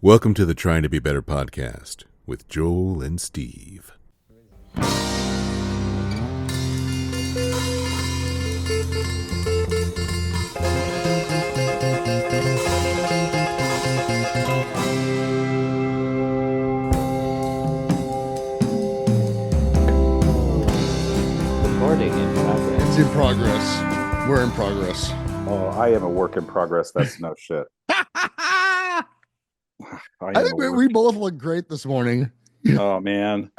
Welcome to the Trying to Be Better podcast with Joel and Steve. Recording in progress. It's in progress. We're in progress. Oh, I am a work in progress. That's no shit. I think we both look great this morning. Oh, man.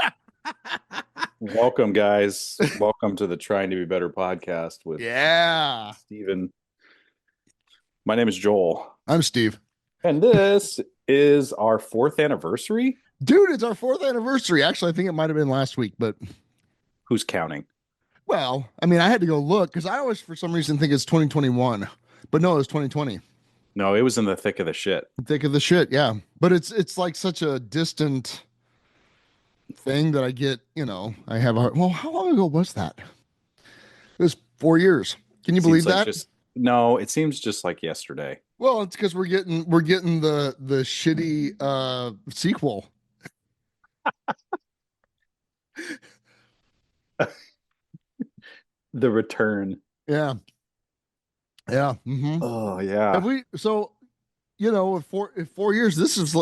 Welcome, guys. Welcome to the Trying to Be Better podcast with Steven. My name is Joel. I'm Steve. And this is our 4th anniversary. Dude, it's our 4th anniversary. Actually, I think it might have been last week, but Who's counting? well, I mean, I had to go look because I always, for some reason, think it's 2021, but no, it was 2020. No, it was in the thick of the shit. Thick of the shit, yeah. But it's like such a distant thing that I get, I have a, well, how long ago was that? It was 4 years. Can you believe that? No, it seems just like yesterday. Well, it's because we're getting the shitty sequel. The return. Yeah. Mm-hmm. Oh, yeah. Have we? So, if 4 years, this is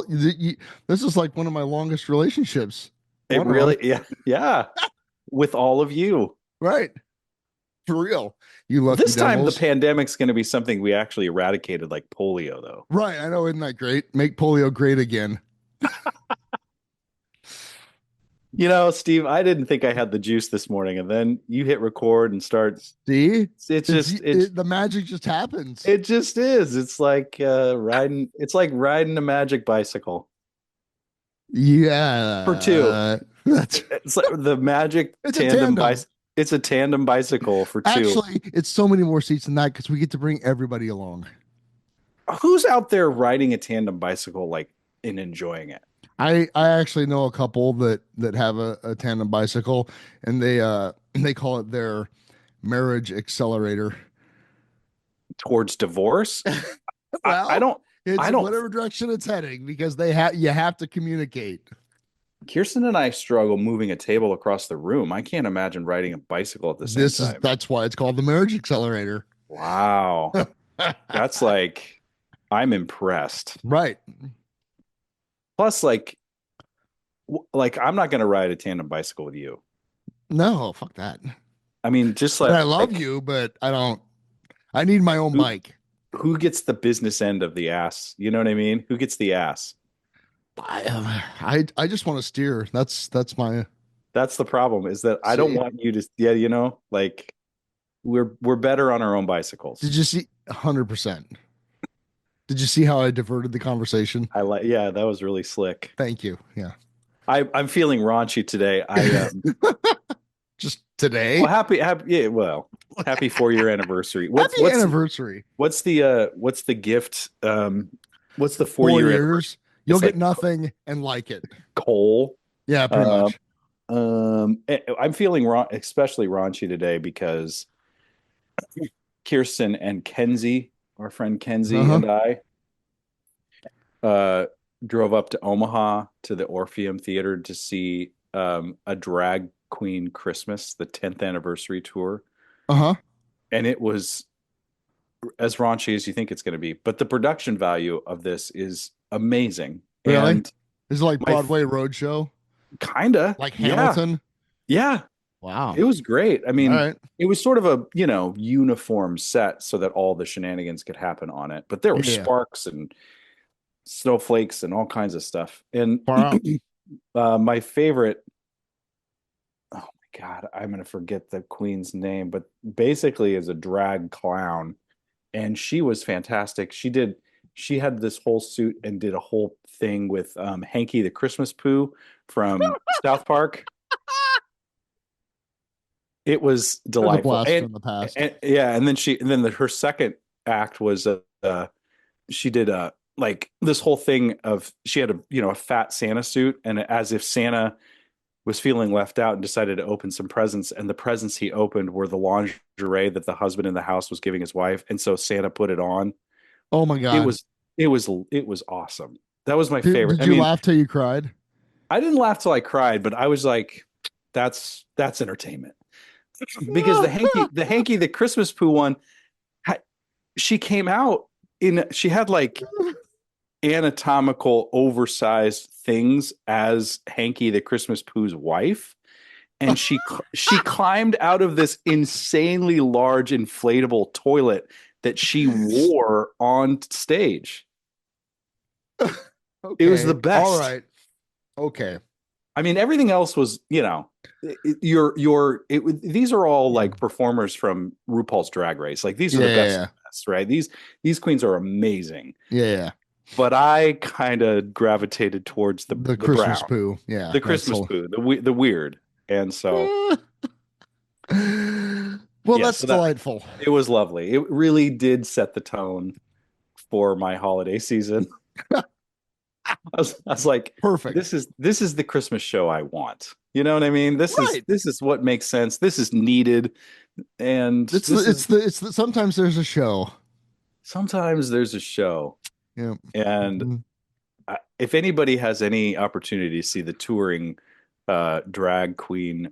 like one of my longest relationships. It really, yeah. With all of you. Right. For real. You lucky This time devils. the pandemic's going to be something we actually eradicated, like polio, though. Right. I know. Isn't that great? Make polio great again. Steve, I didn't think I had the juice this morning, and then you hit record and start. See, the magic just happens. It just is. It's like riding. It's like riding a magic bicycle. Yeah, for two. It's like the magic tandem bicycle. It's a tandem bicycle for two. Actually, it's so many more seats than that because we get to bring everybody along. Who's out there riding a tandem bicycle and enjoying it? I actually know a couple that have a tandem bicycle, and they call it their marriage accelerator. Towards divorce? Well, I don't. Whatever direction it's heading, because you have to communicate. Kirsten and I struggle moving a table across the room. I can't imagine riding a bicycle at the same time. That's why it's called the marriage accelerator. Wow. That's I'm impressed. Right. Plus, I'm not going to ride a tandem bicycle with you. No, fuck that. I mean, just I love you, but I don't. I need my own bike. Who gets the business end of the ass? You know what I mean? Who gets the ass? I just want to steer. That's the problem, is that I don't want you to. We're better on our own bicycles. Did you see 100%? Did you see how I diverted the conversation? Yeah, that was really slick. Thank you. Yeah. I'm feeling raunchy today. Just today. Well, happy 4-year anniversary. What's anniversary? What's the gift? What's the 4 4 year? years. You'll get nothing and like it. Coal. Yeah, pretty much. I'm feeling especially raunchy today because Kirsten and Kenzie, our friend Kenzie, and I drove up to Omaha to the Orpheum Theater to see a drag queen Christmas, the 10th anniversary tour. And it was as raunchy as you think it's going to be, but the production value of this is amazing. Really? And is it like Broadway Roadshow? Kinda. Like Hamilton? Yeah. Wow. It was great. I mean, right. It was sort of a, uniform set so that all the shenanigans could happen on it. But there were sparks and snowflakes and all kinds of stuff. And my favorite, oh my God, I'm going to forget the queen's name, but basically is a drag clown. And she was fantastic. She had this whole suit and did a whole thing with Hanky the Christmas Pooh from South Park. It was delightful. A blast from the past. And then her second act was she did this whole thing of, she had a fat Santa suit, and as if Santa was feeling left out and decided to open some presents, and the presents he opened were the lingerie that the husband in the house was giving his wife, and so Santa put it on. Oh my God. It was awesome. That was my favorite. Did you laugh till you cried? I didn't laugh till I cried, but I was like, that's entertainment. Because the Christmas Pooh one, she came out she had like anatomical oversized things as Hanky the Christmas Pooh's wife, and she climbed out of this insanely large inflatable toilet that she wore on stage. Okay. It was the best. All right. Okay. I mean, everything else was, these are all like performers from RuPaul's Drag Race. Like these are the best, right? These queens are amazing. Yeah. But I kind of gravitated towards the Christmas brown. Pooh. Yeah. The Christmas Pooh, the weird. And so well, that's delightful. It was lovely. It really did set the tone for my holiday season. I was like, perfect. This is the Christmas show I want. You know what I mean? This is what makes sense. This is needed, and sometimes there's a show. Sometimes there's a show. Yeah. And if anybody has any opportunity to see the touring drag queen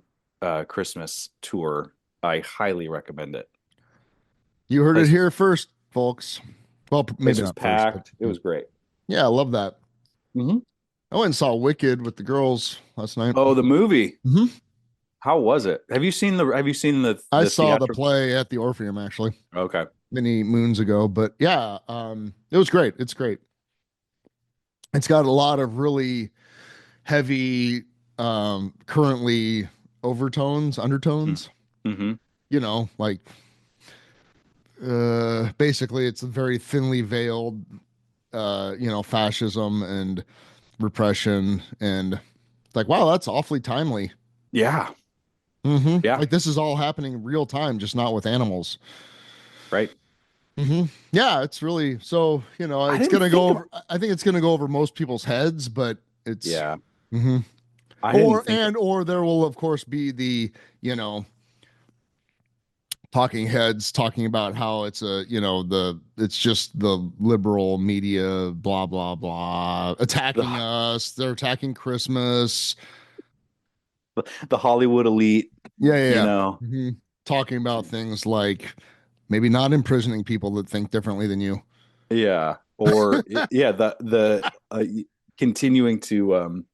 Christmas tour, I highly recommend it. You heard it here first, folks. Well, maybe not packed. First, it was great. Yeah, I love that. Mm-hmm. I went and saw Wicked with the girls last night. Oh, the movie. Mm-hmm. How was it? Have you seen the I saw the play at the Orpheum, actually. Okay. Many moons ago, but yeah, it was great. It's great. It's got a lot of really heavy, currently undertones. Mm-hmm. Like basically it's a very thinly veiled, fascism and repression, and like, wow, that's awfully timely. Yeah. Mm-hmm. Yeah. Like this is all happening in real time, just not with animals. Right. Mm-hmm. Yeah, it's really so. It's gonna go over. I think it's gonna go over most people's heads, but it's Mm-hmm. Or there will of course be the talking heads talking about how it's it's just the liberal media, blah blah blah, attacking us. They're attacking Christmas. The Hollywood elite. Yeah. Mm-hmm. Talking about things like maybe not imprisoning people that think differently than you. Yeah. Or the continuing to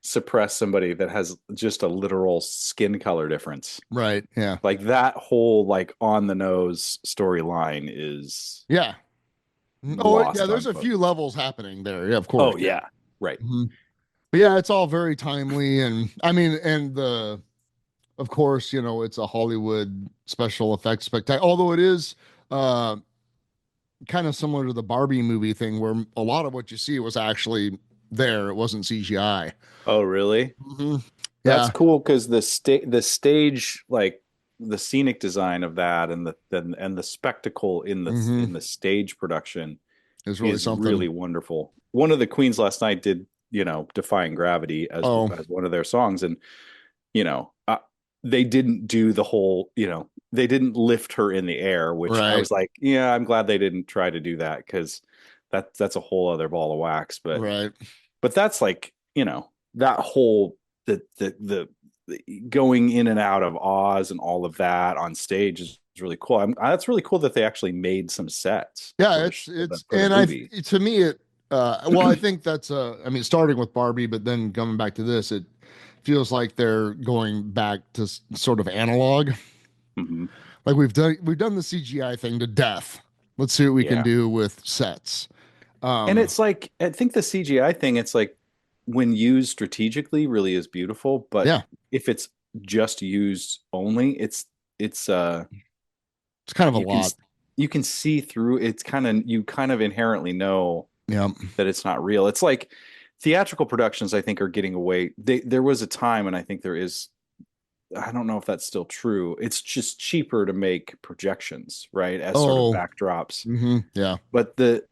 suppress somebody that has just a literal skin color difference. Right. Yeah. Like that whole like on the nose storyline is there's a few levels happening there. Yeah, of course. Oh yeah. Right. Mm-hmm. But yeah, it's all very timely, and of course, it's a Hollywood special effects spectacular, although it is kind of similar to the Barbie movie thing where a lot of what you see was actually there. It wasn't CGI. Oh, really? Mm-hmm. That's cool because the stage, like the scenic design of that and the spectacle in the stage production is really wonderful. One of the queens last night did, Defying Gravity as one of their songs, and they didn't do the whole, they didn't lift her in the air, which I was like, yeah, I'm glad they didn't try to do that because that's a whole other ball of wax. But that's like, that whole the going in and out of Oz and all of that on stage is really cool. That's really cool that they actually made some sets. Yeah, to me it I think that's starting with Barbie, but then coming back to this, it feels like they're going back to sort of analog. Mm-hmm. Like we've done the CGI thing to death. Let's see what we can do with sets. And it's like, I think the CGI thing, it's like when used strategically really is beautiful, but if it's just used only, it's kind of a lot. You can see through you kind of inherently know that it's not real. It's like theatrical productions, I think, are getting away. There was a time, and I think there is, I don't know if that's still true. It's just cheaper to make projections, right? As sort of backdrops. Mm-hmm. Yeah. But the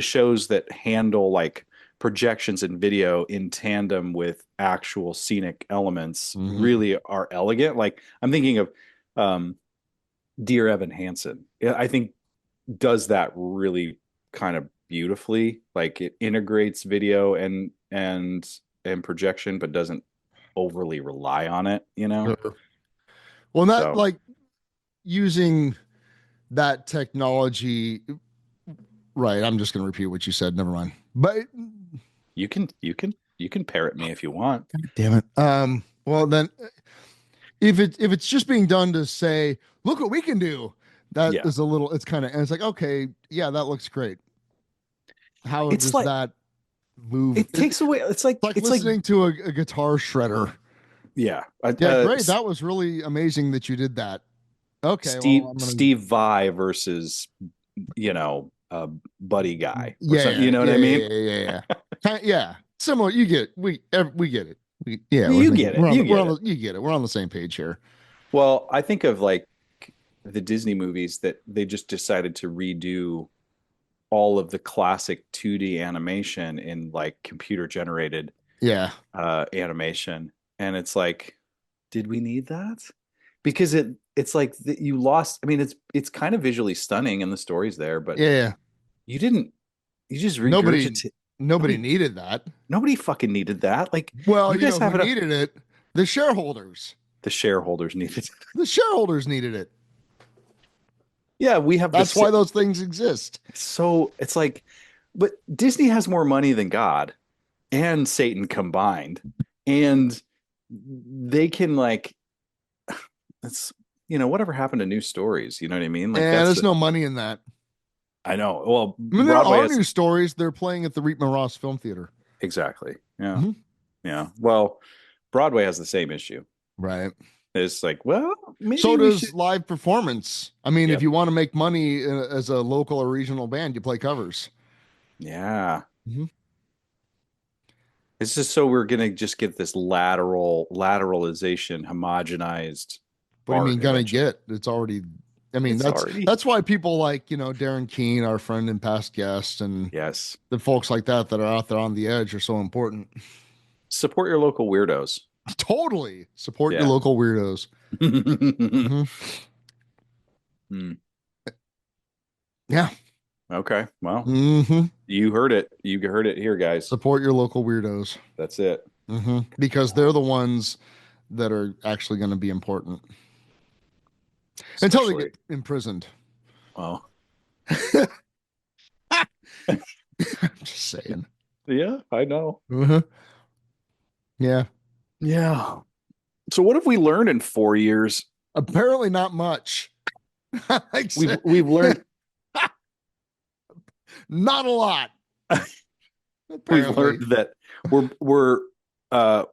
shows that handle like projections and video in tandem with actual scenic elements really are elegant. Like I'm thinking of Dear Evan Hansen. I think does that really kind of beautifully. Like it integrates video and projection, but doesn't overly rely on it, you know? Sure. Well, not So like using that technology. Right. I'm just going to repeat what you said. Never mind. But you can parrot me if you want. damn it. Well then, if it's just being done to say, look what we can do, that Yeah. is a little. It's kind of, and it's like, okay, yeah, that looks great. How It's does like that move? it takes away Like it's like listening to a guitar shredder. yeah. Yeah, great. That was really amazing that you did that. Okay, well, I'm gonna. Steve Vai versus Buddy Guy or Yeah, something. You yeah, know what yeah, I mean? yeah, yeah, yeah. Yeah. Similar. You get we get it. We're You thinking get it. You we're get on it. the you get it. We're on the same page here. Well, I think of like the Disney movies that they just decided to redo all of the classic 2D animation in like computer generated Yeah, animation, and it's like, did we need that? Because it's like you lost. I mean, it's kind of visually stunning and the story's there, but yeah. you didn't. You just Nobody regurgitate. nobody Nobody, needed that. nobody fucking needed that. Like Well, you you guys know who have it. needed it? The shareholders. The shareholders needed it. The shareholders needed it. Yeah, we have That's this. why those things exist. So it's like, but Disney has more money than God and Satan combined, and they can like, it's whatever happened to new stories. You know what I mean? Like And there's no money in that. I know. Well, I mean, there Broadway are has new stories. They're playing at the Reitman Ross Film Theater. exactly. Yeah, Mhm. yeah. Well, Broadway has the same issue. Right. It's like, well, maybe So we should. does live performance. I mean, if Yep. you want to make money as a local or regional band, you play covers. Yeah. Mhm. It's just so we're gonna just get this lateralization, homogenized What do you art mean gonna eventually. get? It's already. I mean, It's already that's why people like Darren Keene, our friend and past guest, and yes. the folks like that are out there on the edge are so important. Support your local weirdos. Totally support your Yeah. local weirdos. Mhm. Hmm. Yeah. Okay. Well, Hmm. you heard it. You heard it here, guys. Support your local weirdos. That's it. Because they're the ones that are actually going to be important until they Especially. get imprisoned. Oh. I'm just saying. Yeah, I know. Yeah. Yeah. So what have we learned in 4 years? Apparently not much. We've learned Not a lot. we've Apparently. learned that we're uh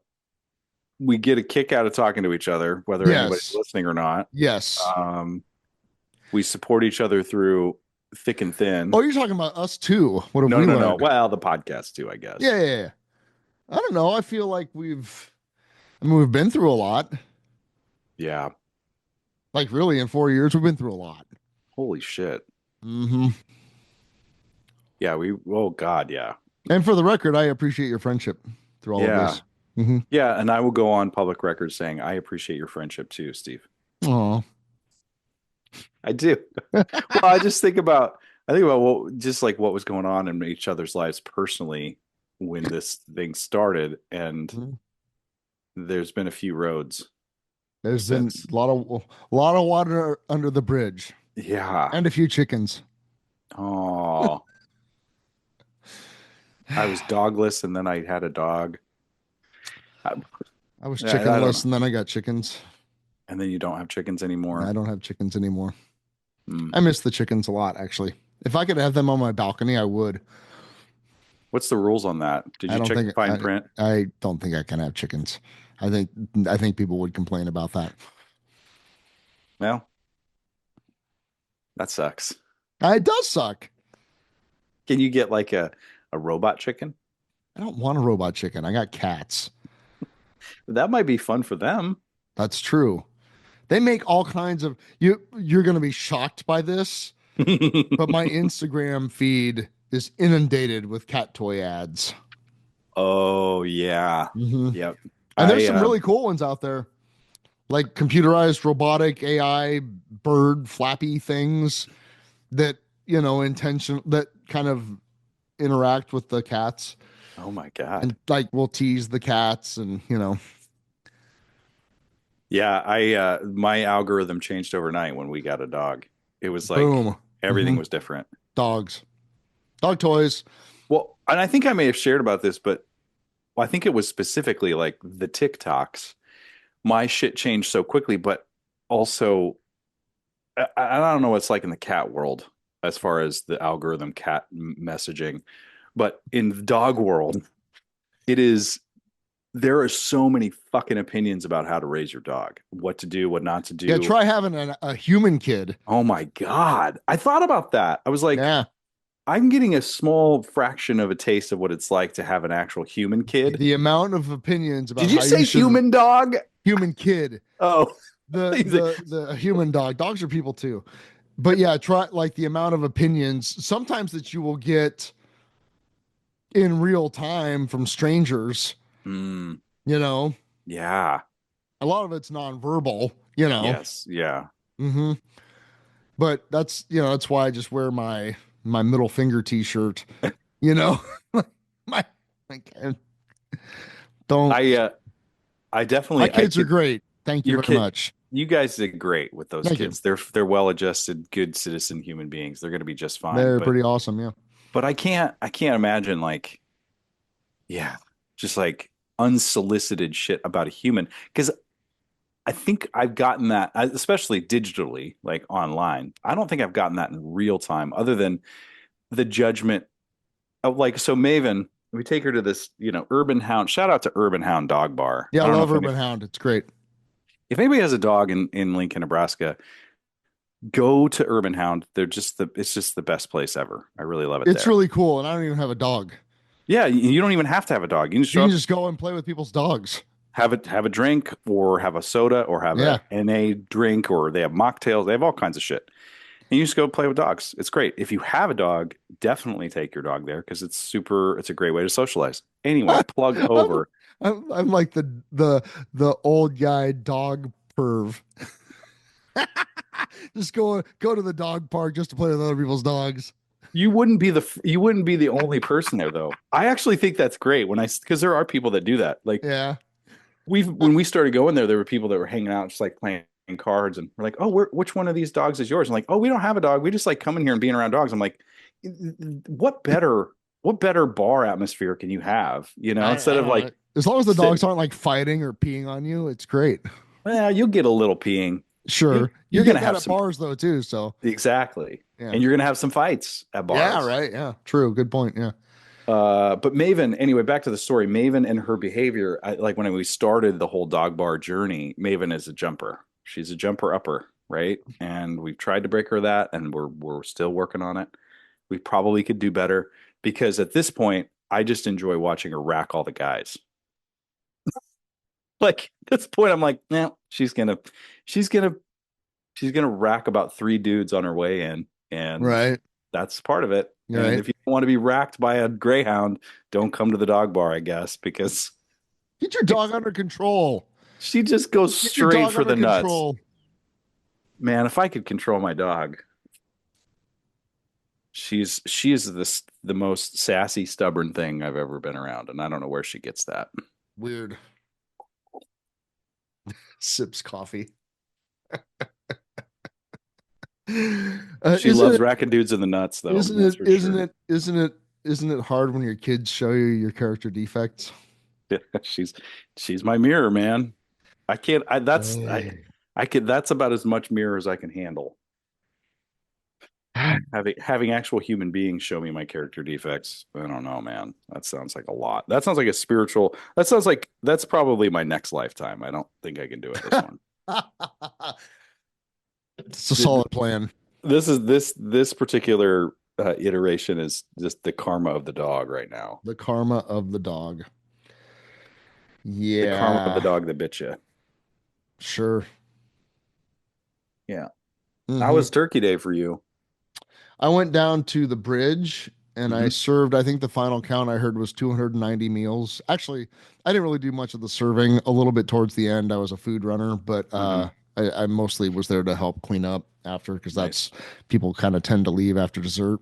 we get a kick out of talking to each other, whether anybody's Yes. listening or not. Yes. We support each other through thick and thin. Oh, you're talking about us too. What have No, we no, learned? no. Well, the podcast too, I guess. Yeah. I don't know. I feel like we've been through a lot. Yeah. Like really in 4 years, we've been through a lot. Holy shit. Mm-hmm. Yeah, oh God, yeah. And for the record, I appreciate your friendship through all of this. Mm-hmm. Yeah, and I will go on public record saying I appreciate your friendship too, Steve. Oh, I do. Well, I think about what was going on in each other's lives personally when this thing started, and there's been a few roads. There's since. been a lot of water under the bridge. Yeah. And a few chickens. Oh. I was dogless and then I had a dog. I was chickenless and then I got chickens. And then you don't have chickens anymore. I don't have chickens anymore. I miss the chickens a lot, actually. If I could have them on my balcony, I would. What's the rules on that? Did you check the fine print? I don't think I can have chickens. I think people would complain about that. Well, that sucks. It does suck. Can you get like a robot chicken? I don't want a robot chicken. I got cats. That might be fun for them. That's true. They make all kinds of you're going to be shocked by this, but my Instagram feed is inundated with cat toy ads. Oh yeah. Mm-hmm. Yep. And there's some really cool ones out there. Like computerized robotic AI bird flappy things that, that kind of interact with the cats. Oh my God. And like we'll tease the cats and Yeah, my algorithm changed overnight when we got a dog. It was like boom. everything was different. Dogs. Dog toys. Well, and I think I may have shared about this, but I think it was specifically like the TikToks. My shit changed so quickly, but also I don't know what it's like in the cat world as far as the algorithm cat messaging, but in the dog world, it is there are so many fucking opinions about how to raise your dog, what to do, what not to Yeah, do. try having a human kid. Oh my God. I thought about that. I was like, Yeah. I'm getting a small fraction of a taste of what it's like to have an actual human kid. The amount of opinions about Did you how you say should human dog? human kid. Oh, The human dog. Dogs are people too. But yeah, try like the amount of opinions sometimes that you will get in real time from strangers, mm, you know. yeah. A lot of it's nonverbal. Yes. Yeah. Mm-hmm. But that's why I just wear my middle finger t-shirt, you know. my, my don't I my definitely I kids are could great. Thank you your very kid much. you guys did great with those Thank you. kids. They're well-adjusted, good citizen human beings. They're going to be just fine. They're But pretty awesome, yeah. I can't imagine like yeah, just like unsolicited shit about a human because I think I've gotten that, especially digitally, like online. I don't think I've gotten that in real time, other than the judgment of like, so Maven, we take her to this, Urban Hound. Shout out to Urban Hound Dog Bar. Yeah, I I don't know love Urban Hound. It's great. if anybody has a dog in Lincoln, Nebraska, go to Urban Hound. It's just the best place ever. I really love it It's there. really cool, and I don't even have a dog. Yeah, you don't even have to have a dog. You can just You show can up, just go and play with people's dogs. have a drink, or have a soda, or have Yeah. a NA drink, or they have mocktails. They have all kinds of shit. And you just go play with dogs. It's great. If you have a dog, definitely take your dog there because it's a great way to socialize. Anyway, plug I'm, over. I'm like the old guy dog perv. Just go to the dog park just to play with other people's dogs. You wouldn't be the only person there though. I actually think that's great because there are people that do that. Like Yeah. when we started going there were people that were hanging out just like playing cards, and we're like, "Oh, which one of these dogs is yours?" I'm like, "Oh, we don't have a dog. We just like coming here and being around dogs." I'm like, what better bar atmosphere can you have? Instead I of don't like know. As long as the dogs sitting, aren't like fighting or peeing on you, it's great. well, you'll get a little peeing. You Sure. You you're get gonna that have at some bars though too, so exactly, yeah. and you're gonna have some fights at Yeah, bars. right. Yeah. True. Good point. Yeah. But Maven, anyway, back to the story. Maven and her behavior, like when we started the whole dog bar journey, Maven is a jumper. She's a jumper upper, right? And we've tried to break her that, and we're still working on it. We probably could do better because at this point, I just enjoy watching her rack all the guys. Like at this point, I'm like, nah, she's gonna, she's gonna rack about 3 dudes on her way in, and Right. that's part of it. And Right. if you don't want to be racked by a greyhound, don't come to the dog bar, I guess, because Get your dog under control. she just goes Get your straight dog for under the nuts. control. Man, if I could control my dog, she is the most sassy, stubborn thing I've ever been around, and I don't know where she gets that. Weird. Sips coffee. She loves racking dudes in the nuts, though. Isn't That's it for isn't sure. it isn't it isn't it hard when your kids show you your character defects? She's my mirror, man. I can't. Hey. I could. That's about as much mirror as I can handle. Having actual human beings show me my character defects. I don't know, man. That sounds like a lot. That sounds like a spiritual. That sounds like that's probably my next lifetime. I don't think I can do it this one. It's a solid plan. This particular iteration is just the karma of the dog right now. The karma of the dog. The karma of the Yeah, dog that bit you. sure. Yeah. How Hmm. was Turkey Day for you? I went down to the bridge and I Hmm. served, I think the final count I heard was 290 meals. Actually, I didn't really do much of the serving. A little bit towards the end, I was a food runner, but Hmm. I mostly was there to help clean up after because Nice. that's people kind of tend to leave after dessert.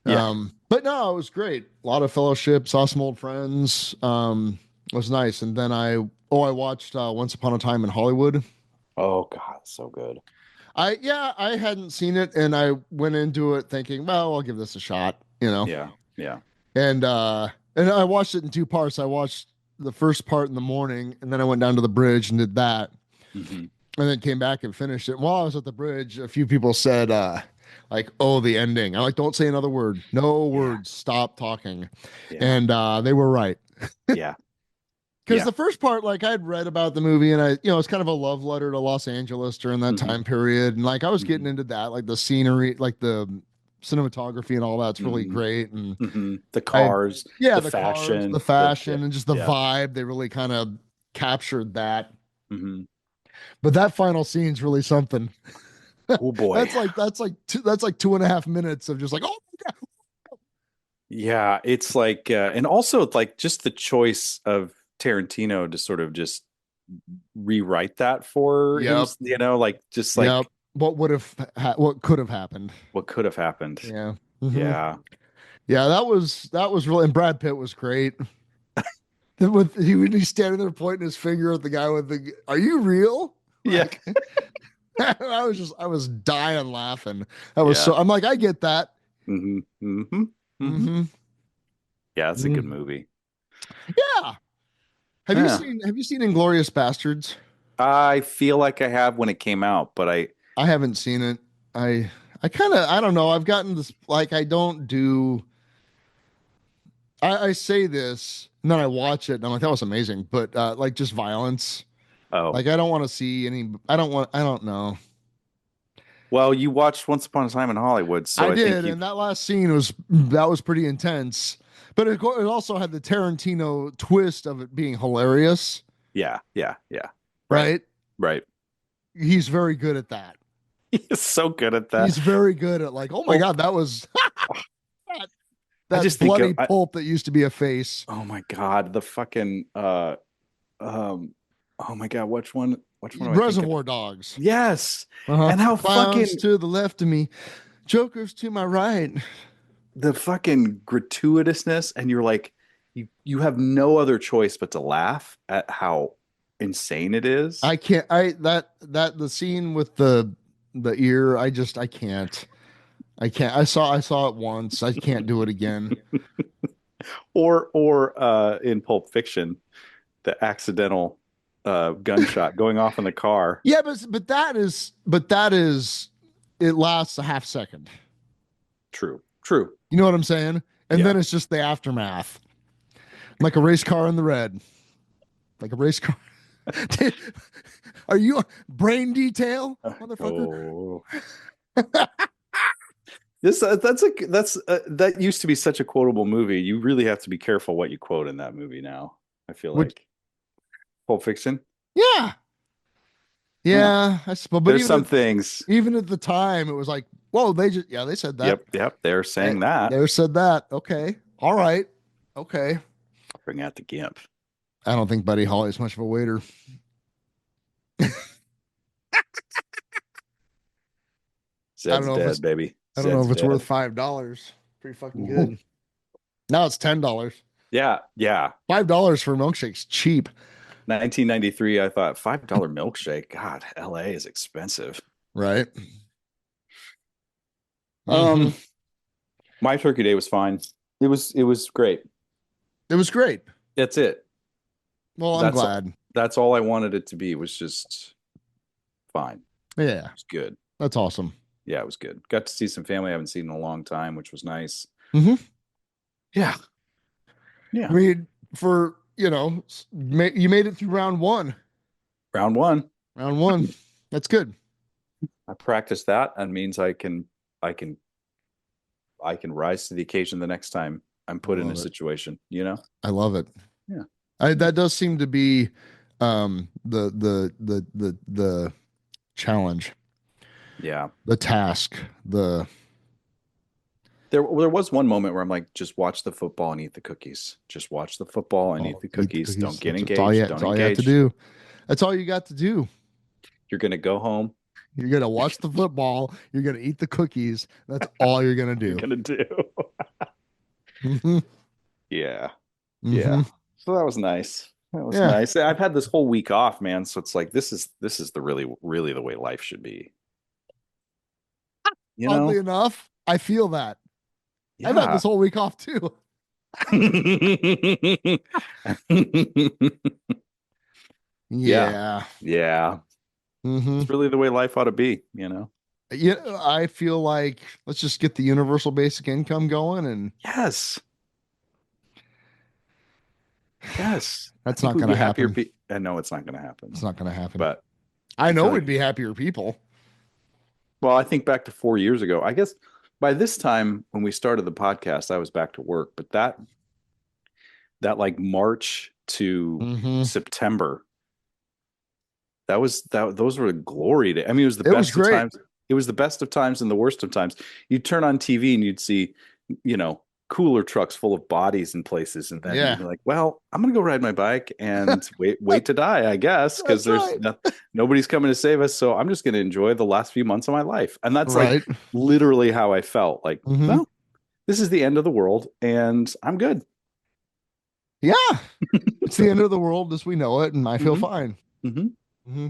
Yeah. But no, it was great. A lot of fellowship, saw some old friends. It was nice. And then I watched Once Upon a Time in Hollywood. Oh God, so good. I hadn't seen it, and I went into it thinking, well, I'll give this a shot, Yeah. Yeah. And I watched it in two parts. I watched the first part in the morning, and then I went down to the bridge and did that, Hmm. and then came back and finished it. While I was at the bridge, a few people said, like, oh, the ending. I'm like, don't say another word. No Yeah. words. Stop talking. Yeah. And they were right. Yeah. Because Yeah. the first part, like I'd read about the movie, and it's kind of a love letter to Los Angeles during that Hmm. time period, and like I was getting Hmm. into that, like the scenery, like the cinematography and all that's really Hmm. great, and Hmm. The I, cars, yeah, the the cars, the fashion, yeah. fashion, and just the Yeah. vibe, they really kind of captured that. Hmm. But that final scene's really something. Oh boy. That's like 2.5 minutes of just like, oh my god, Yeah, it's like, and also like just the choice of Tarantino to sort of just rewrite that for him, yep, like just yep. like What could have happened? what could have happened. Yeah. Hmm. Yeah. Yeah, that was really, and Brad Pitt was great. When he's standing there pointing his finger at the guy with the, are you real? Yeah. Like, I was dying laughing. That was Yeah. so, I'm like, I get that. Hmm. Hmm. Hmm. Hmm. Yeah, it's a good Mm. movie. Yeah. Have you Yeah. seen Have you seen Inglorious Bastards? I feel like I have when it came out, but I haven't seen it. I kind of, I don't know. I've gotten this, like, I don't do. I say this and then I watch it and I'm like, that was amazing, but like just violence. oh, Like I don't want to see any. I don't know. well, you watched Once Upon a Time in Hollywood, so I I think did, you and that last scene was pretty intense. But it also had the Tarantino twist of it being hilarious, yeah, yeah, yeah. Right. right? Right. He's very good at that. He's so good at that. He's very good at, like, oh my Oh, god, that was that, I just that think of bloody pulp that used to be a face. oh my God, the fucking um oh my God, which one am I thinking of? Reservoir Dogs. Yes. Uh-huh. And how Clowns fucking to the left of me, jokers to my right. the fucking gratuitousness, and you're like you have no other choice but to laugh at how insane it is. I can't. The scene with the ear. I can't. I can't. I saw it once. I can't do it again. Or in Pulp Fiction, the accidental gunshot going off in the car. Yeah, but that is it lasts a half second. True. True. You know what I'm saying? And Yeah. then it's just the aftermath, like a race car in the red, like a race car. Are you a brain detail, motherfucker? Oh. That used to be such a quotable movie. You really have to be careful what you quote in that movie now. I feel Which, like Pulp Fiction. yeah, Huh. yeah. I suppose, but There's some things. even at the time, it was like, whoa, they said that. Yep, yep. They're They, saying that. they said that. Okay, all right, okay. Bring out the gimp. I don't think Buddy Holly is much of a waiter. I don't Zed's know if it's dead, baby. I don't know Zed's if it's worth dead. $5. Pretty fucking Ooh. good. Now it's $10. Yeah, yeah. $5 for a milkshake's cheap, 1993, I thought $5 milkshake. God, LA is expensive. right? Hmm. Um, my turkey day was fine. It was great. It was great. That's it. Well, I'm That's glad. that's all I wanted it to be. It was just fine. Yeah, It was good. that's awesome. Yeah, it was good. Got to see some family I haven't seen in a long time, which was nice. Hmm. Yeah. I Yeah. mean, for you made it through round one. Round one. Round one. That's good. I practiced that and means I can I can rise to the occasion the next time I'm put in a Love it. situation, you know? I love it. Yeah. That does seem to be the challenge, Yeah. the task, the There was one moment where I'm like, just watch the football and eat the cookies. Just watch the football and eat the eat the cookies. Don't get That's all engaged. that's Don't all you have to engage. do. That's all you got to do. You're gonna go home. You're gonna watch the football. You're gonna eat the cookies. That's all you're gonna You're do. gonna do. Mm-hmm. Yeah. Mm-hmm. Yeah. So that was nice. That was Yeah. nice. I've had this whole week off, man. So it's like this is the really the way life should be. You Oddly know? enough, I feel that. I've had Yeah. this whole week off too. Yeah. Yeah. Yeah. Mm-hmm. It's really the way life ought to be, you know? Yeah, I feel like let's just get the universal basic income going, and Yes. Yes. I that's think not we'd going to be happier. happen. I know it's not going to It's happen, not going to happen. but I I'm know telling we'd you. be happier people. Well, I think back to 4 years ago. I guess by this time when we started the podcast, I was back to work, but that like March to Mm-hmm. September, those were the glory days. I mean, it was the It was best of great. times. It was the best of times and the worst of times. You'd turn on TV and you'd see, you know, cooler trucks full of bodies in places, and then you'd Yeah, be like, "Well, I'm gonna go ride my bike and wait to die, I guess, because that's there's right. nobody's coming to save us. So I'm just gonna enjoy the last few months of my life." And that's like Right. literally how I felt. Like, Mm-hmm. well, this is the end of the world, and I'm good. Yeah, it's the end of the world as we know it, and I feel Hmm. fine. Hmm. Mm-hmm.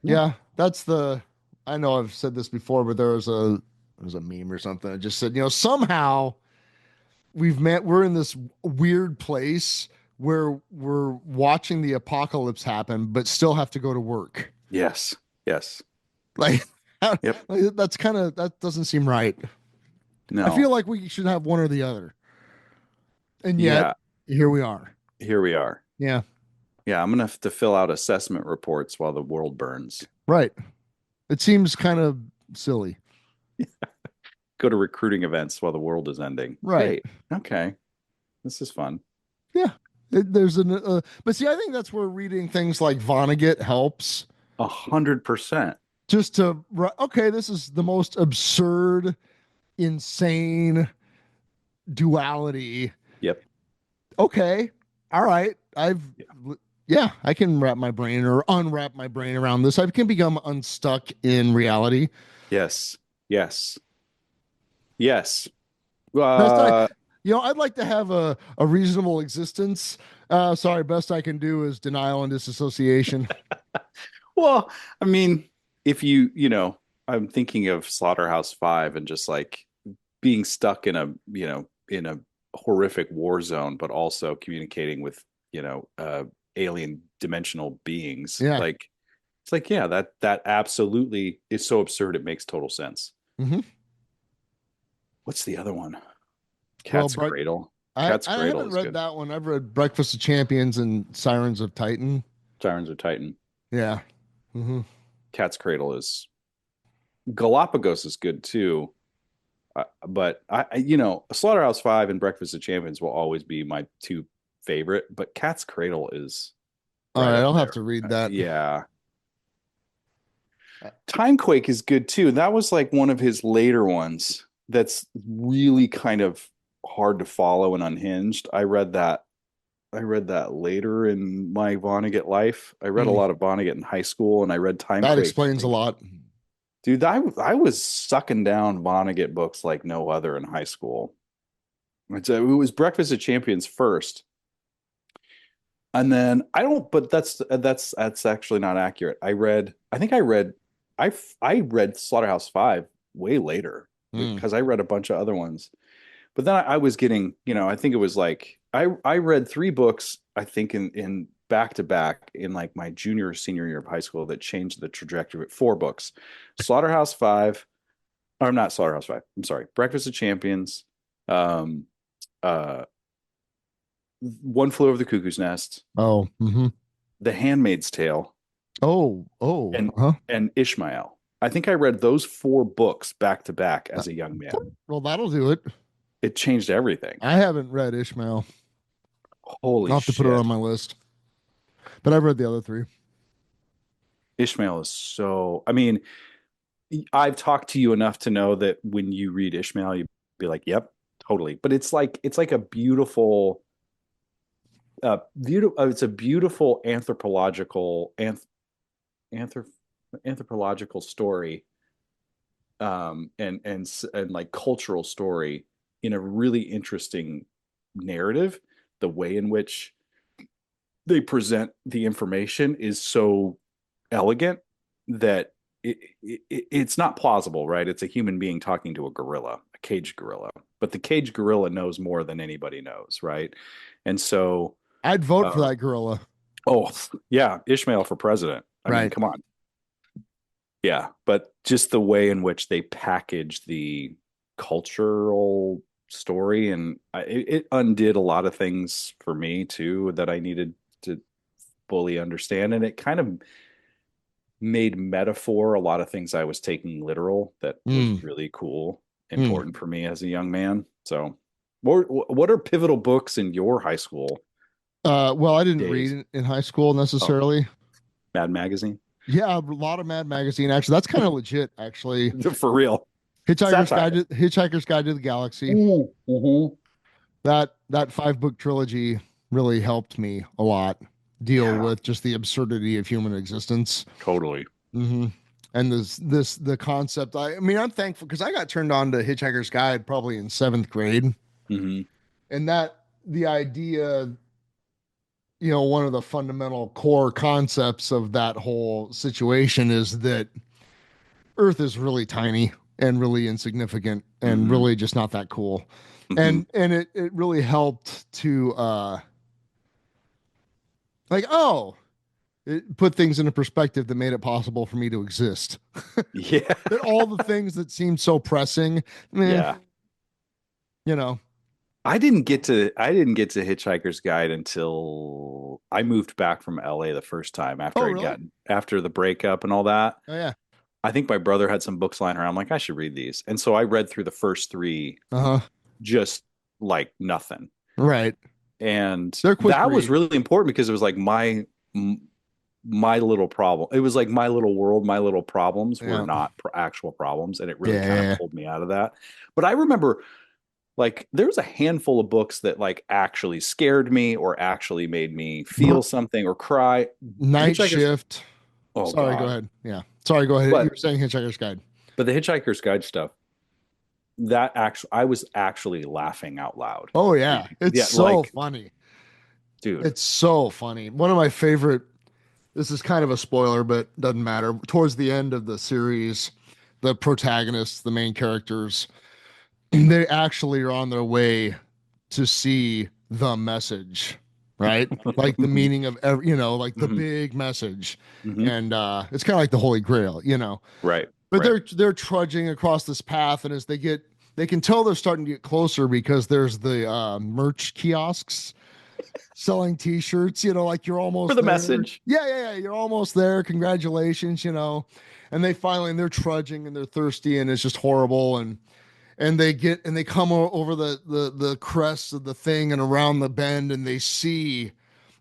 Yeah. Yeah, that's the. I know I've said this before, but there was a meme or something that just said, somehow we're in this weird place where we're watching the apocalypse happen, but still have to go to work. Yes. Yes. Like, Yep. that doesn't seem right. I feel No. like we should have one or the other, and yet Yeah. here we are. Here we are. Yeah, Yeah. I'm gonna have to fill out assessment reports while the world burns. right. It seems kind of silly. Go to recruiting events while the world is ending. Right. Great. Okay. This is fun. Yeah. But see, I think that's where reading things like Vonnegut helps. 100%. Just okay, this is the most absurd, insane duality. Yep. Okay, all right, Yeah. yeah, I can wrap my brain or unwrap my brain around this. I can become unstuck in reality. Yes. Yes. Yes. Best I, Uh, I'd like to have a reasonable existence. Sorry, best I can do is denial and disassociation. well, I mean, if I'm thinking of Slaughterhouse-5 and just like being stuck in a horrific war zone, but also communicating with, alien dimensional beings. Yeah. Like, it's like, yeah, that absolutely is so absurd. It makes total sense. Mm-hmm. What's the other one? Well, Cat's Cradle. I Cat's I Cradle haven't is read good. that one. I've read Breakfast of Champions and Sirens of Titan. Sirens of Titan. Yeah. Mm-hmm. Cat's Cradle is Galapagos is good too. But Slaughterhouse-5 and Breakfast of Champions will always be my two favorite. But Cat's Cradle is All right right, up I'll have there. to read that. Yeah, Timequake is good too. That was like one of his later ones. That's really kind of hard to follow and unhinged. I read that. I read that later in my Vonnegut life. I read a Hmm. lot of Vonnegut in high school, and I read That Timequake. explains a Like, lot. dude, I was sucking down Vonnegut books like no other in high school. It was Breakfast of Champions first, and then I don't. But that's actually not accurate. I think I read Slaughterhouse-5 way later Mm. because I read a bunch of other ones. But then I was getting, I think it was like I read three books, I think in back to back in like my junior or senior year of high school that changed the trajectory. Four books. Slaughterhouse-5, or not Slaughterhouse-5. I'm sorry. Breakfast of Champions, um, uh, One Flew Over the Cuckoo's Nest, Oh. Mm-hmm. The Handmaid's Tale, Oh. Oh. and Huh. and Ishmael. I think I read those four books back to back as a young man. Well, that'll do it. It changed everything. I haven't read Ishmael. I'll Holy have to put it on shit. my list. But I've read the other three. Ishmael is so, I mean, I've talked to you enough to know that when you read Ishmael, you'd be like, yep, totally. But it's like a beautiful, it's a beautiful anthrop, anthropological story, and like cultural story in a really interesting narrative. The way in which they present the information is so elegant that it's not plausible, right? It's a human being talking to a gorilla, a caged gorilla, but the caged gorilla knows more than anybody knows, right? And so I'd vote for that gorilla. Oh, yeah, Ishmael for president. I mean, Right. come on. Yeah, but just the way in which they package the cultural story, and it undid a lot of things for me too that I needed to fully understand, and it kind of made metaphor a lot of things I was taking literal that was really cool, important for me as a young man. So, what are pivotal books in your high school? Well, I didn't days? read in high school necessarily. Mad Magazine? Yeah, a lot of Mad Magazine. Actually, that's kind of legit. Actually, For real. Hitchhiker's Guide to the Galaxy. Mm-hmm. That 5-book trilogy really helped me a lot deal with just the absurdity of human existence. Totally. Mm-hmm. And the concept. I mean, I'm thankful because I got turned on to Hitchhiker's Guide probably in 7th grade, and the idea, one of the fundamental core concepts of that whole situation is that Earth is really tiny and really insignificant and really just not that cool. And it really helped to it put things into perspective that made it possible for me to exist. Yeah. That all the things that seemed so pressing, Yeah. I didn't get to Hitchhiker's Guide until I moved back from LA the first time after the breakup and all that. Oh yeah. I think my brother had some books lying around. I'm like, I should read these. And so I read through the first 3 just like nothing. Right. And that was really important because it was like my little problem. It was like my little world, my little problems were not actual problems. And it really kind of pulled me out of that. But I remember like there was a handful of books that like actually scared me or actually made me feel something or cry. Night Shift. Oh, sorry, God. Go ahead. Yeah. Sorry, go ahead. You were saying Hitchhiker's Guide. But the Hitchhiker's Guide stuff, I was actually laughing out loud. Oh yeah. It's so funny. Dude. It's so funny. One of my favorite, this is kind of a spoiler, but doesn't matter. Towards the end of the series, the protagonists, the main characters, they actually are on their way to see the message, right? Like the meaning of like the big message. And it's kind of like the Holy Grail, Right. But they're trudging across this path, and as they can tell they're starting to get closer because there's the merch kiosks selling t-shirts, like you're almost for the there. Message. Yeah, you're almost there. Congratulations, And they're trudging and they're thirsty and it's just horrible, and they come over the crest of the thing and around the bend, and they see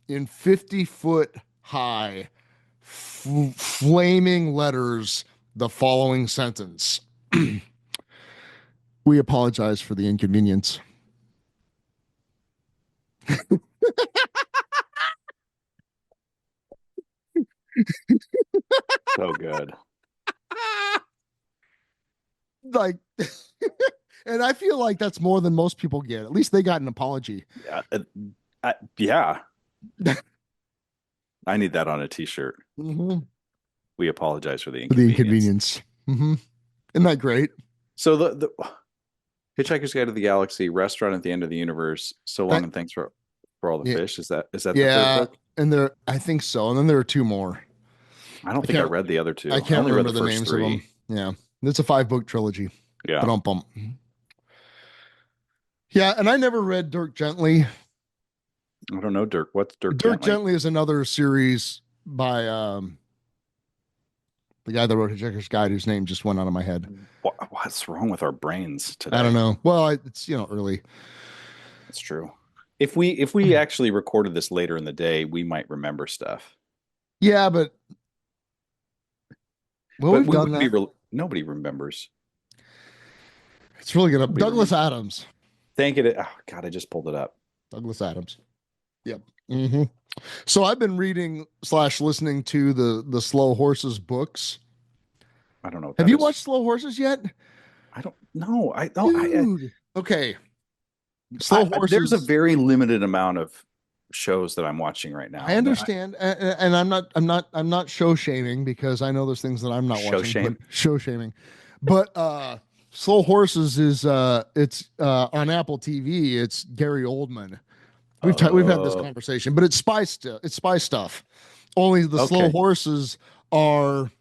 in 50-foot high flaming letters the following sentence: we apologize for the inconvenience. So good. Like and I feel like that's more than most people get. At least they got an apology. Yeah. Yeah. I need that on a t-shirt. We apologize for the inconvenience. Mm-hmm. Isn't that great? So the Hitchhiker's Guide to the Galaxy, Restaurant at the End of the Universe, So Long and Thanks for all the fish. Is that the third book? And I think so. And then there are 2 more. I don't think I read the other 2. I can't remember the names 3. Of them. Yeah. It's a 5-book trilogy. Yeah. Bump. Yeah, and I never read Dirk Gently. I don't know, Dirk. What's Dirk Gently? Dirk Gently is another series by the guy that wrote Hitchhiker's Guide, whose name just went out of my head. What's wrong with our brains today? I don't know. Well, it's early. That's true. If we actually recorded this later in the day, we might remember stuff. Yeah, but we've done that. Nobody remembers. It's really good. Douglas Adams. Thank you. Oh God, I just pulled it up. Douglas Adams. Yep. Mm-hmm. So I've been reading / listening to the Slow Horses books. I don't know. Have you watched Slow Horses yet? I don't know. I don't. Dude. Okay. Slow There's a horses. very limited amount of shows that I'm watching right now. I understand, and I'm not show shaming because I know there's things that I'm not Show watching, shame. but show shaming. But Slow Horses is it's on Apple TV. It's Gary Oldman. We've had this conversation, but it's it's spy stuff. Only the Slow Okay. Horses are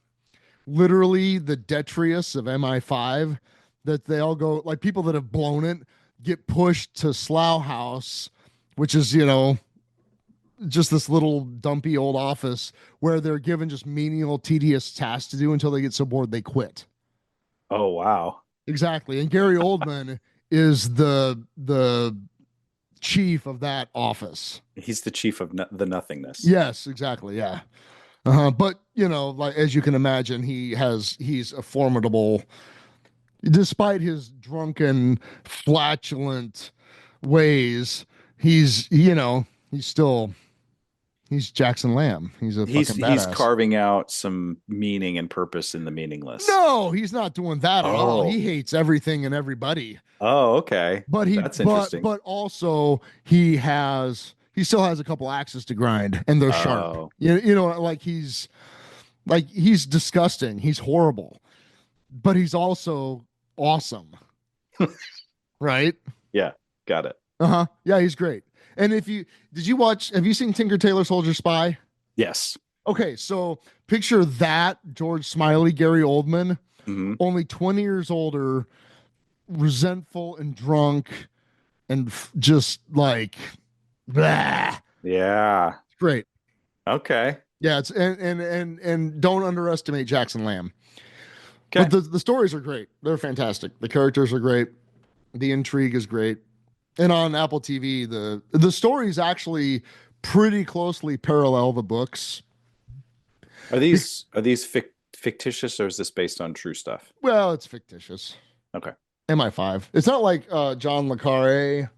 literally the detritus of MI5, that they all go, like, people that have blown it get pushed to Slough House, which is, just this little dumpy old office where they're given just menial, tedious tasks to do until they get so bored they quit. Oh wow. Exactly. And Gary Oldman is the chief of that office. He's the chief of the nothingness. Yes, exactly. Yeah. But like, as you can imagine, he's a formidable, despite his drunken, flatulent ways. He's Jackson Lamb. He's a fucking badass. He's carving out some meaning and purpose in the meaningless. No, he's not doing that at all. He hates everything and everybody. Oh, okay. But that's interesting. But also he still has a couple axes to grind, and they're sharp. He's disgusting. He's horrible, but he's also awesome. Right? Yeah, got it. Yeah, he's great. And have you seen Tinker Tailor Soldier Spy? Yes. Okay, so picture that George Smiley, Gary Oldman, only 20 years older, resentful and drunk, and just like, blah. Yeah. Great. Okay. Yeah, it's and don't underestimate Jackson Lamb. Okay. But the stories are great. They're fantastic. The characters are great. The intrigue is great. And on Apple TV, the stories actually pretty closely parallel the books. Are these fictitious, or is this based on true stuff? Well, it's fictitious. Okay. MI5. It's not like John le Carre,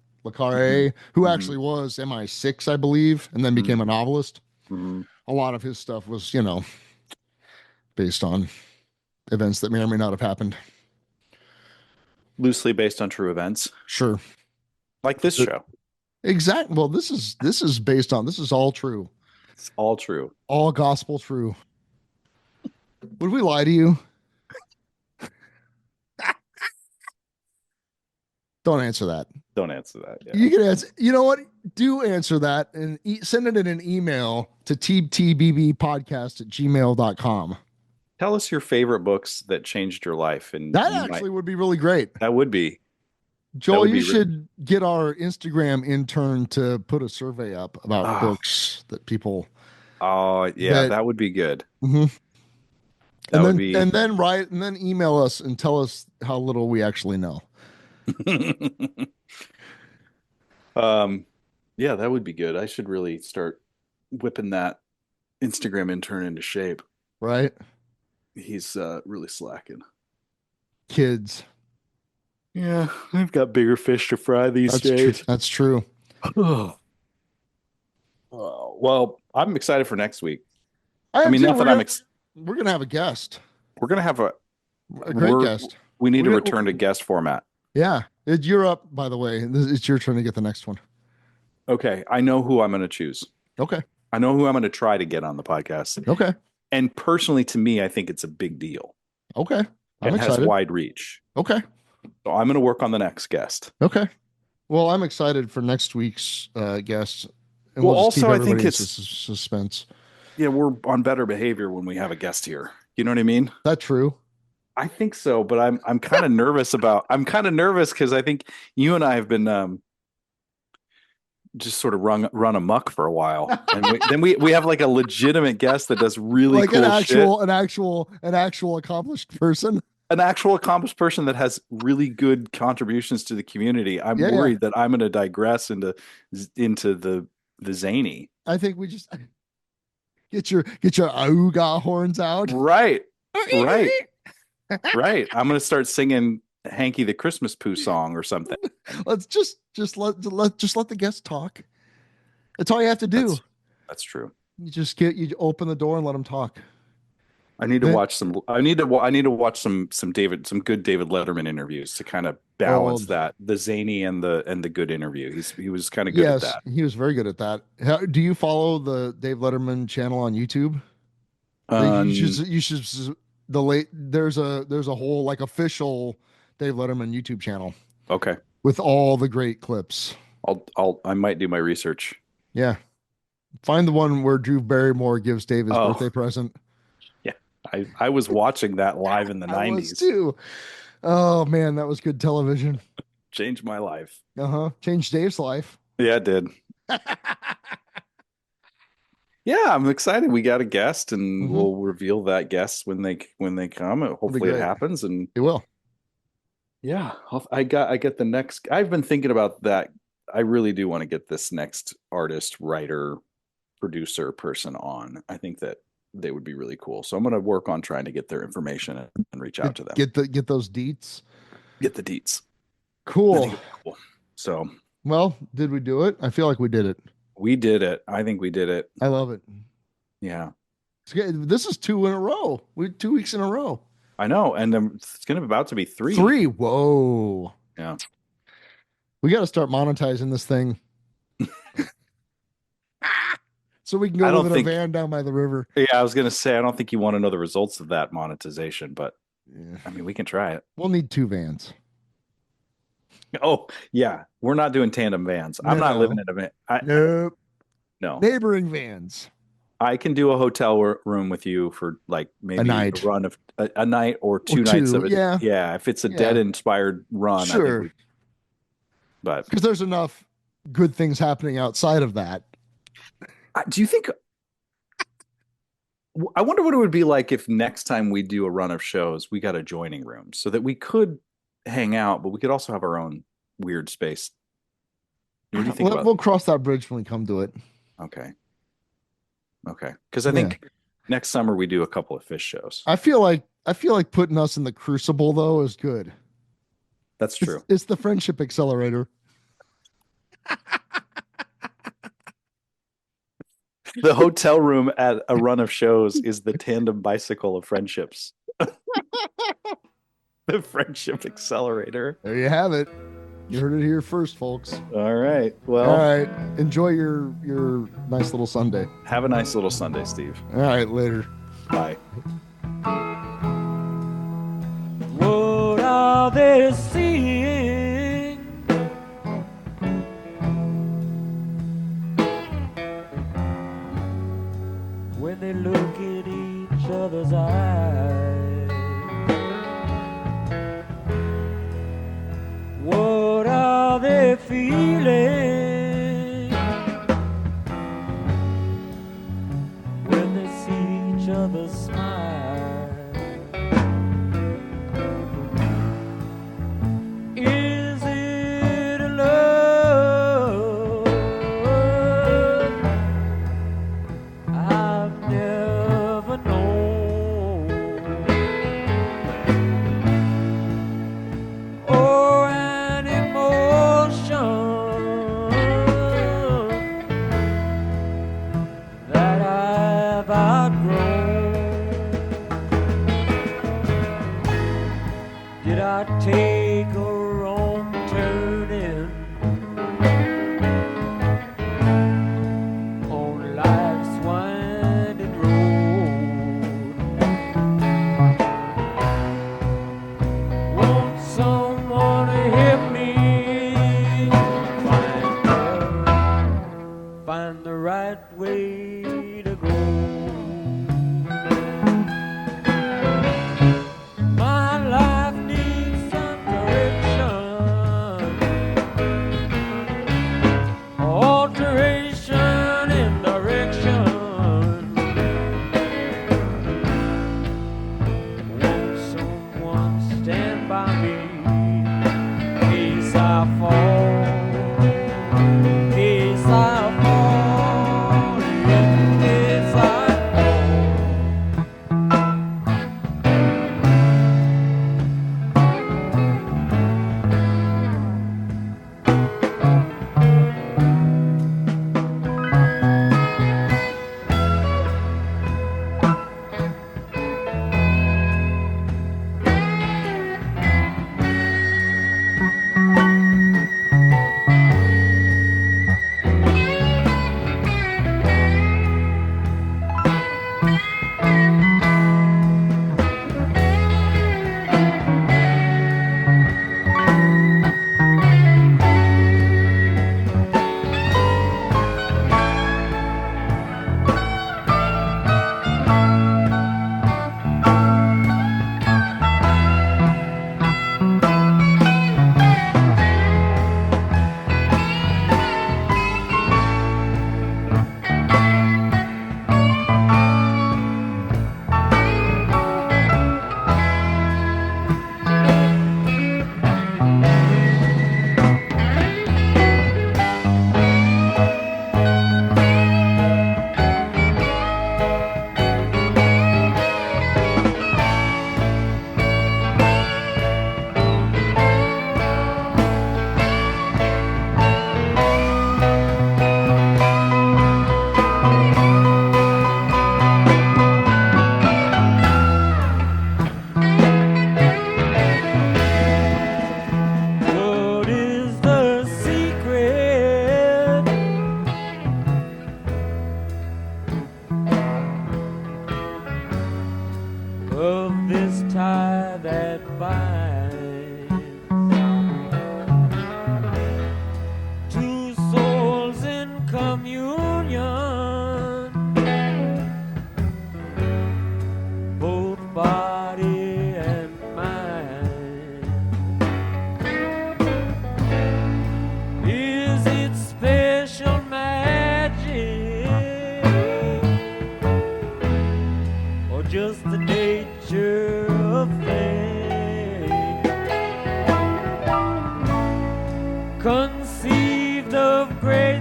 who actually was MI6, I believe, and then became a novelist. A lot of his stuff was, based on events that may or may not have happened. Loosely based on true events. Sure. Like this show. Exactly. Well, this is all true. It's all true. All gospel true. Would we lie to you? Don't answer that. Don't answer that. Yeah. You can answer. You know what? Do answer that and send it in an email to TTBBPodcast@gmail.com. Tell us your favorite books that changed your life. And that actually would be really great. That would be. Joel, you should get our Instagram intern to put a survey up about books that people. Oh, yeah, that would be good. And then email us and tell us how little we actually know. Yeah, that would be good. I should really start whipping that Instagram intern into shape. Right? He's really slacking. Kids. Yeah, I've got bigger fish to fry these days. That's true. Well, I'm excited for next week. We're gonna have a guest. We're gonna have a great guest. We need to return to guest format. Yeah, you're up. By the way, it's your turn to get the next one. Okay, I know who I'm going to choose. Okay, I know who I'm going to try to get on the podcast. Okay, and personally, to me, I think it's a big deal. Okay, it has wide reach. Okay, so I'm going to work on the next guest. Okay, well, I'm excited for next week's guest. And well, also, I think it's suspense. Yeah, we're on better behavior when we have a guest here. You know what I mean? That's true. I think so, but I'm kind of nervous I'm kind of nervous because I think you and I have been just sort of run amok for a while, and then we have like a legitimate guest that does really like cool shit. An actual accomplished person. An actual accomplished person that has really good contributions to the community. I'm worried that I'm going to digress into the zany. I think we just get your auga horns out. Right. Right. I'm going to start singing Hanky the Christmas Pooh song or something. Let's just let the guests talk. That's all you have to do. That's true. You open the door and let them talk. I need to watch some. I need to watch some good David Letterman interviews to kind of balance that, the zany and the good interview. He was kind of good at that. He was very good at that. Do you follow the Dave Letterman channel on YouTube? You should there's a whole like official Dave Letterman YouTube channel. Okay. With all the great clips. I might do my research. Yeah. Find the one where Drew Barrymore gives Dave his birthday present. Yeah. I was watching that live in the 90s. I was too. Oh man, that was good television. Changed my life. Changed Dave's life. Yeah, it did. Yeah, I'm excited. We got a guest, and we'll reveal that guest when they come. Hopefully, it happens, and it will. Yeah, I get the next. I've been thinking about that. I really do want to get this next artist, writer, producer person on. I think that they would be really cool. So I'm going to work on trying to get their information and reach out to them. Get those deets. Get the deets. Cool. So, well, did we do it? I feel like we did it. We did it. I think we did it. I love it. Yeah. This is 2 in a row. 2 weeks in a row. I know. And it's going to about to be 3. 3. Whoa. Yeah. We got to start monetizing this thing. So we can go live in a van down by the river. Yeah, I was going to say, I don't think you want to know the results of that monetization, but I mean, we can try it. We'll need 2 vans. Oh, yeah. We're not doing tandem vans. I'm not living in a van. Nope. No. Neighboring vans. I can do a hotel room with you for like maybe a run of a night or 2 nights of it. Yeah. If it's a dead inspired run. Sure. But because there's enough good things happening outside of that. Do you think? I wonder what it would be like if next time we do a run of shows, we got adjoining rooms so that we could hang out, but we could also have our own weird space. What do you think about we'll cross that bridge when we come to it. Okay. Because I think next summer we do a couple of fish shows. I feel like putting us in the crucible though is good. That's true. It's the friendship accelerator. The hotel room at a run of shows is the tandem bicycle of friendships. The friendship accelerator. There you have it. You heard it here first, folks. All right. Well. All right. Enjoy your nice little Sunday. Have a nice little Sunday, Steve. All right. Later. Bye. What are they seeing? When they look in each other's eyes, what are they feeling when they see each other smile? Is it a love I've never known, or an emotion that I've outgrown? Did I take a wrong turning on life's winding road? Won't someone help me find the right way to go? My life needs some direction, alteration in direction. Won't someone stand by me as I fall, as I fall in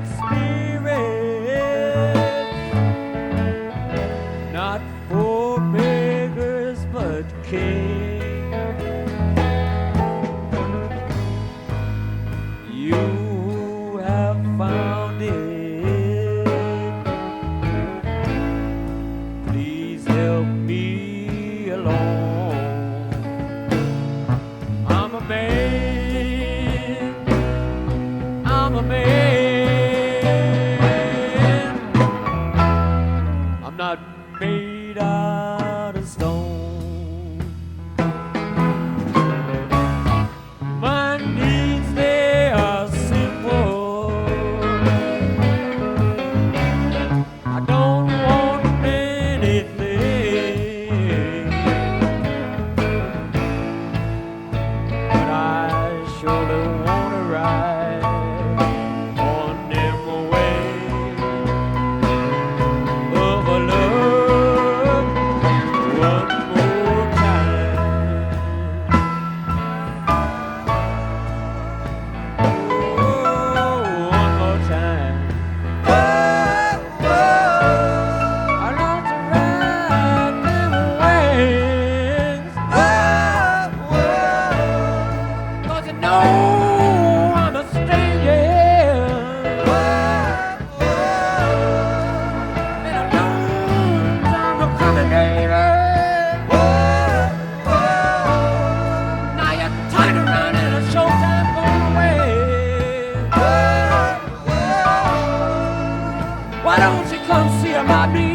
experience, not for beggars but kings. You have found it. Please help me along. I'm a man. I'm a man. I'm not made out of stone. My needs, they are simple. I don't want anything, but I surely want to ride on them waves of a love one more time. Oh, one more time. I love to ride them waves. 'Cause you know I'm a stranger. And I know I'm a coming, baby. Now you're turning around and a showtime going away. Why don't you come see about me?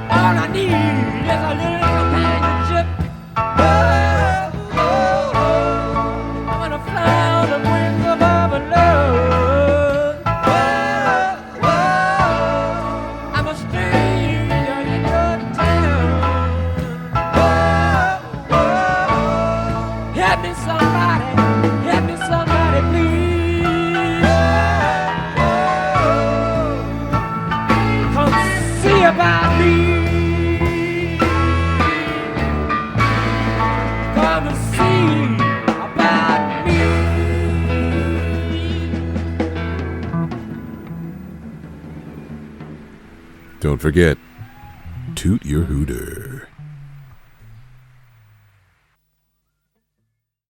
All I need is a little companionship. I'm gonna fly on the wings of our love. I'm a stranger in your town. Help me somebody, please. Come see about me. Come and see about me. Don't forget, toot your hooter.